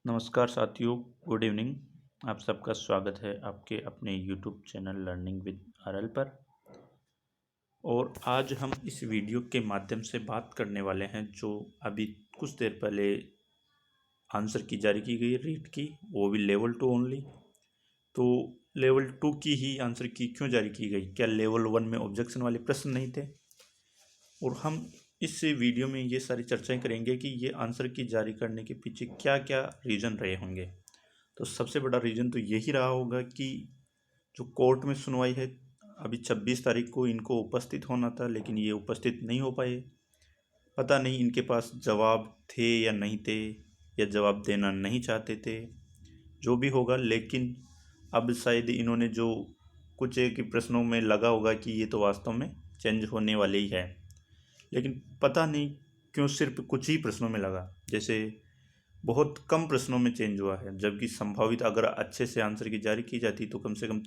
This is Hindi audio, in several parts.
नमस्कार साथियों, गुड इवनिंग। आप सबका स्वागत है आपके अपने YouTube channel learning with RL पर। और आज हम इस वीडियो के माध्यम से बात करने वाले हैं जो अभी कुछ देर पहले आंसर की जारी की गई रीट की, वो भी लेवल 2 ओनली। तो लेवल 2 की ही आंसर की क्यों जारी की गई? क्या लेवल 1 में ऑब्जेक्शन वाले प्रश्न नहीं थे? और हम इस वीडियो में ये सारी चर्चाएं करेंगे कि ये आंसर की जारी करने के पीछे क्या क्या रीज़न रहे होंगे। तो सबसे बड़ा रीज़न तो यही रहा होगा कि जो कोर्ट में सुनवाई है, अभी 26 तारीख को इनको उपस्थित होना था, लेकिन ये उपस्थित नहीं हो पाए। पता नहीं इनके पास जवाब थे या नहीं थे, या जवाब देना नहीं चाहते थे, जो भी होगा। लेकिन अब शायद इन्होंने जो कुछ एक प्रश्नों में लगा होगा कि ये तो वास्तव में चेंज होने वाले ही है, लेकिन पता नहीं क्यों सिर्फ कुछ ही प्रश्नों में लगा। जैसे बहुत कम प्रश्नों में चेंज हुआ है, जबकि संभावित अगर अच्छे से आंसर की जारी की जाती तो कम से कम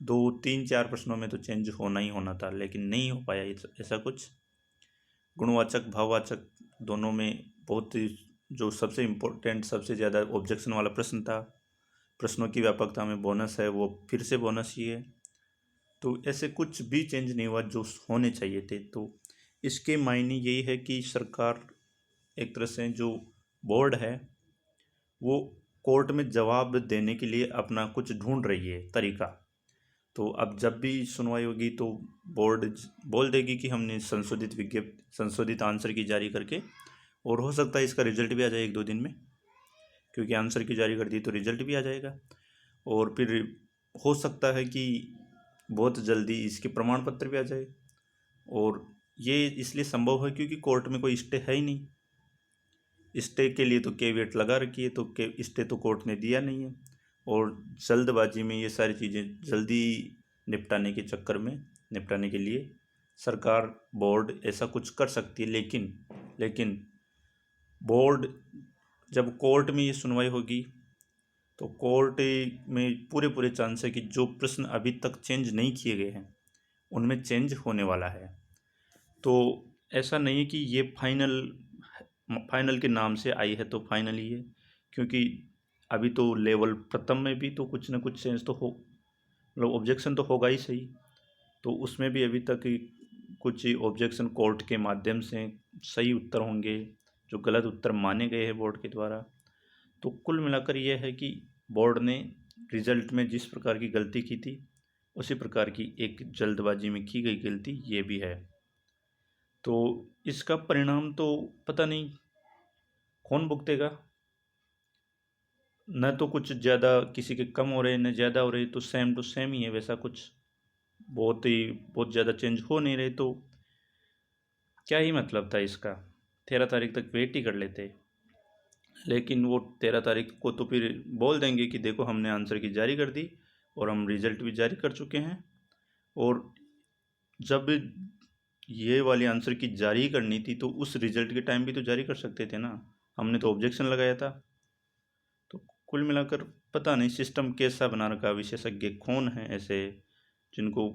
2 3 4 प्रश्नों में तो चेंज होना ही होना था, लेकिन नहीं हो पाया ऐसा कुछ। गुणवाचक भाववाचक दोनों में बहुत जो सबसे इम्पोर्टेंट सबसे ज़्यादा ऑब्जेक्शन वाला प्रश्न था, प्रश्नों की व्यापकता में बोनस है, वो फिर से बोनस ही है। तो ऐसे कुछ भी चेंज नहीं हुआ जो होने चाहिए थे। तो इसके मायने यही है कि सरकार एक तरह से जो बोर्ड है वो कोर्ट में जवाब देने के लिए अपना कुछ ढूंढ रही है तरीका। तो अब जब भी सुनवाई होगी तो बोर्ड बोल देगी कि हमने संशोधित आंसर की जारी करके, और हो सकता है इसका रिजल्ट भी आ जाए 1 2 दिन में, क्योंकि आंसर की जारी कर दी तो रिजल्ट भी आ जाएगा। और फिर हो सकता है कि बहुत जल्दी इसके प्रमाण पत्र भी आ जाए। और ये इसलिए संभव है क्योंकि कोर्ट में कोई स्टे है ही नहीं। स्टे के लिए तो कैविएट लगा रखी है, तो स्टे तो कोर्ट ने दिया नहीं है। और जल्दबाजी में ये सारी चीज़ें जल्दी निपटाने के लिए सरकार बोर्ड ऐसा कुछ कर सकती है। लेकिन बोर्ड जब कोर्ट में ये सुनवाई होगी तो कोर्ट में पूरे पूरे चांस है कि जो प्रश्न अभी तक चेंज नहीं किए गए हैं उनमें चेंज होने वाला है। तो ऐसा नहीं है कि ये फाइनल के नाम से आई है तो फाइनल ही है, क्योंकि अभी तो लेवल प्रथम में भी तो कुछ ना कुछ चेंज तो हो, मतलब ऑब्जेक्शन तो होगा ही सही। तो उसमें भी अभी तक कुछ ऑब्जेक्शन कोर्ट के माध्यम से सही उत्तर होंगे जो गलत उत्तर माने गए हैं बोर्ड के द्वारा। तो कुल मिलाकर यह है कि बोर्ड ने रिजल्ट में जिस प्रकार की गलती की थी उसी प्रकार की एक जल्दबाजी में की गई गलती ये भी है। तो इसका परिणाम तो पता नहीं कौन भुगतेगा। न तो कुछ ज़्यादा किसी के कम हो रहे न ज़्यादा हो रहे, तो सेम टू सेम ही है वैसा कुछ। बहुत ज़्यादा चेंज हो नहीं रहे, तो क्या ही मतलब था इसका। 13 तारीख तक वेट ही कर लेते। लेकिन वो 13 तारीख को तो फिर बोल देंगे कि देखो हमने आंसर की जारी कर दी और हम रिजल्ट भी जारी कर चुके हैं। और जब ये वाली आंसर की जारी करनी थी तो उस रिजल्ट के टाइम भी तो जारी कर सकते थे ना, हमने तो ऑब्जेक्शन लगाया था। तो कुल मिलाकर पता नहीं सिस्टम कैसा बना रखा, विशेषज्ञ कौन है ऐसे जिनको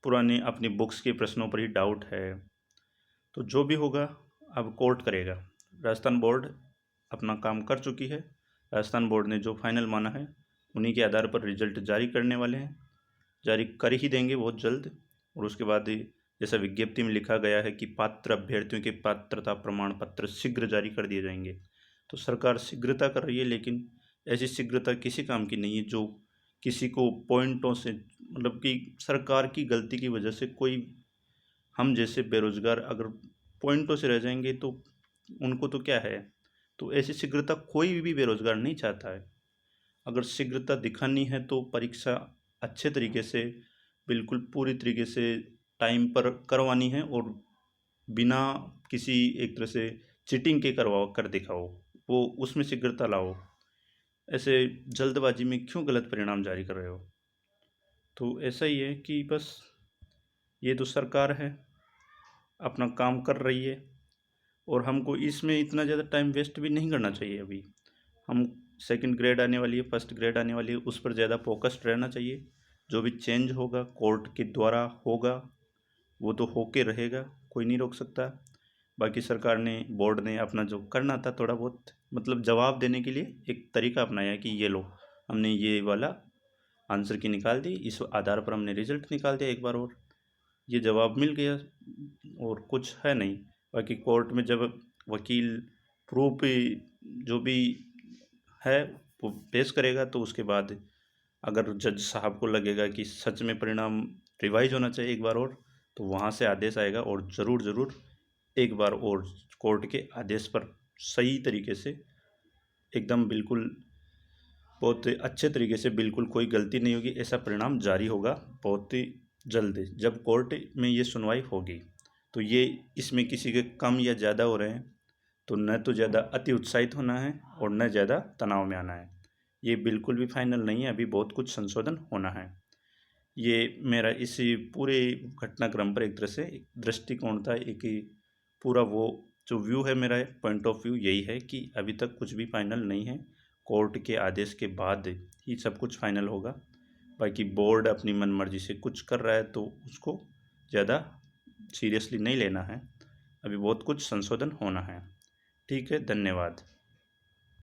पुराने अपनी बुक्स के प्रश्नों पर ही डाउट है। तो जो भी होगा अब कोर्ट करेगा। राजस्थान बोर्ड अपना काम कर चुकी है। राजस्थान बोर्ड ने जो फाइनल माना है उन्हीं के आधार पर रिजल्ट जारी करने वाले हैं, जारी कर ही देंगे बहुत जल्द। और उसके बाद जैसा विज्ञप्ति में लिखा गया है कि पात्र अभ्यर्थियों के पात्रता प्रमाण पत्र शीघ्र जारी कर दिए जाएंगे। तो सरकार शीघ्रता कर रही है, लेकिन ऐसी शीघ्रता किसी काम की नहीं है जो किसी को पॉइंटों से, मतलब कि सरकार की गलती की वजह से कोई हम जैसे बेरोजगार अगर पॉइंटों से रह जाएंगे तो उनको तो क्या है। तो ऐसी शीघ्रता कोई भी बेरोजगार नहीं चाहता है। अगर शीघ्रता दिखानी है तो परीक्षा अच्छे तरीके से, बिल्कुल पूरी तरीके से टाइम पर करवानी है, और बिना किसी एक तरह से चीटिंग के करवाओ कर दिखाओ, वो उसमें शीघ्रता लाओ। ऐसे जल्दबाजी में क्यों गलत परिणाम जारी कर रहे हो? तो ऐसा ही है कि बस ये तो सरकार है, अपना काम कर रही है, और हमको इसमें इतना ज़्यादा टाइम वेस्ट भी नहीं करना चाहिए। अभी हम सेकंड ग्रेड आने वाली है, फर्स्ट ग्रेड आने वाली है, उस पर ज़्यादा फोकस्ड रहना चाहिए। जो भी चेंज होगा कोर्ट के द्वारा होगा, वो तो होके रहेगा, कोई नहीं रोक सकता। बाकी सरकार ने, बोर्ड ने अपना जो करना था थोड़ा बहुत मतलब जवाब देने के लिए एक तरीका अपनाया कि ये लो, हमने ये वाला आंसर की निकाल दी, इस आधार पर हमने रिजल्ट निकाल दिया एक बार और ये जवाब मिल गया और कुछ है नहीं। बाकी कोर्ट में जब वकील प्रूफ जो भी है वो पेश करेगा तो उसके बाद अगर जज साहब को लगेगा कि सच में परिणाम रिवाइज होना चाहिए एक बार और, तो वहाँ से आदेश आएगा और ज़रूर ज़रूर एक बार और कोर्ट के आदेश पर सही तरीके से एकदम बिल्कुल बहुत अच्छे तरीके से बिल्कुल कोई गलती नहीं होगी ऐसा परिणाम जारी होगा बहुत ही जल्द। जब कोर्ट में ये सुनवाई होगी तो ये इसमें किसी के कम या ज़्यादा हो रहे हैं तो न तो ज़्यादा अति उत्साहित होना है और न ज़्यादा तनाव में आना है। ये बिल्कुल भी फाइनल नहीं है, अभी बहुत कुछ संशोधन होना है। ये मेरा इस पूरे घटनाक्रम पर एक तरह से दृष्टिकोण था, एक पूरा वो जो व्यू है मेरा पॉइंट ऑफ व्यू यही है कि अभी तक कुछ भी फाइनल नहीं है, कोर्ट के आदेश के बाद ही सब कुछ फाइनल होगा। बाकी बोर्ड अपनी मनमर्जी से कुछ कर रहा है तो उसको ज़्यादा सीरियसली नहीं लेना है, अभी बहुत कुछ संशोधन होना है। ठीक है, धन्यवाद।